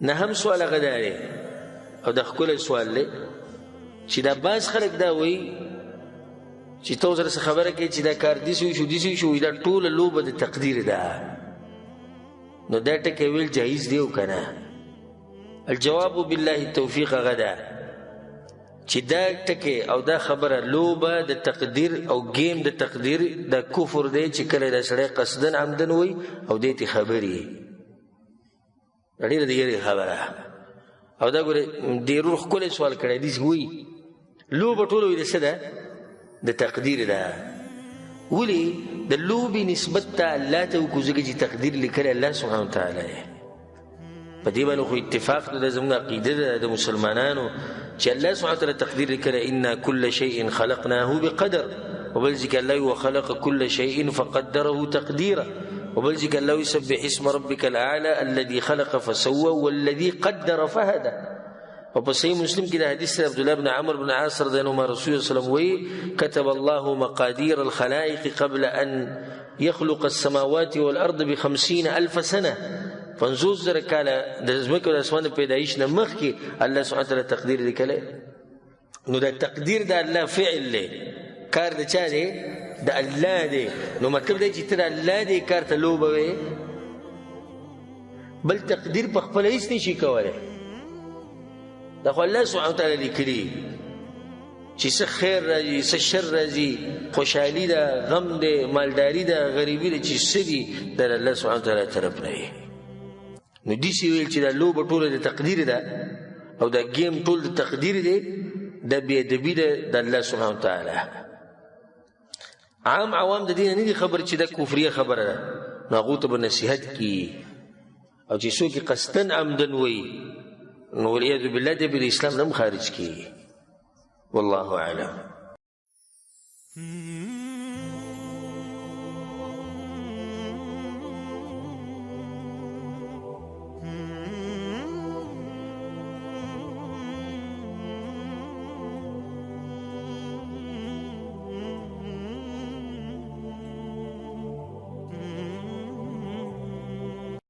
نهم سوال هغه دا دی او دا ښکلی سوال دی چې دا بعض خلک دا وایي چې ته سره څه خبره کوي چې دا کار داسې وشو داسې وشو دا ټوله لوبه د تقدیر ده نو دا ټکی ویل جایز دی او که نه الجواب بالله التوفیق هغه ده چې دا ټکی او دا خبره لوبه د تقدیر او گیم د تقدیر دا کفر دی چې کله دا سړی قصدن عمدن وي او دې ته خبرې ډېره د یېرې خبره او دا ګورې ډېرو ښکلی سوال کړی داسې وایي لوبه ټوله وایي د څه ده د تقدیر ده ولې د لوبې نسبت ته الله ته وکړو ځکه چې تقدیر لیکلی الله سبحانه وتعالی دی په دې باندې خو اتفاق ده زموږ عقیده ده د مسلمانانو چې الله سبحانه وتعالی تقدیر لیکلی انا کل شیء خلقناه بقدر وبل ذکر الله وخلق كل شيء فقدره تقديرا وبل ذكر الله يسبح اسم ربك الأعلى الذي خلق فسوى والذي قدر فهدى وبصحيح مسلم كده حديث عبد الله بن عمرو بن عاص رضي الله عنه رسول الله صلى الله عليه وسلم كتب الله مقادير الخلائق قبل أن يخلق السماوات والأرض ب50,000 سنة فانزوز زر کاله د ځمکې او د اسمان د پیدایش نه مخکې الله سبحانه وتعالی تقدیر لیکلی نو دا تقدیر د الله فعل دی کار د چا دی د الله دی نو مطلب دی چې ته د الله دی کار ته لوبه وې بل تقدیر په خپله هېڅ نشي کولی دا خو الله سبحانه وتعالی لیکلي چې څه خیر راځي څه شر راځي خوشحالي ده غم دی مالداري ده غریبي ده چې څه دي د الله سبحانه وتعالی طرف نه نو داسې ویل چې دا لوبه ټوله د تقدیر ده او دا گیم ټول د تقدیر دی دا بې ادبي ده د الله سبحانه وتعالی عام عوام د دې نه دي خبر چې دا کفریه خبره ده نو هغو ته به نصیحت کي او چې څوک یې قصدن عمدن وایي نو والعیاذ بالله دی به د اسلام نه هم خارج کیږي والله اعلم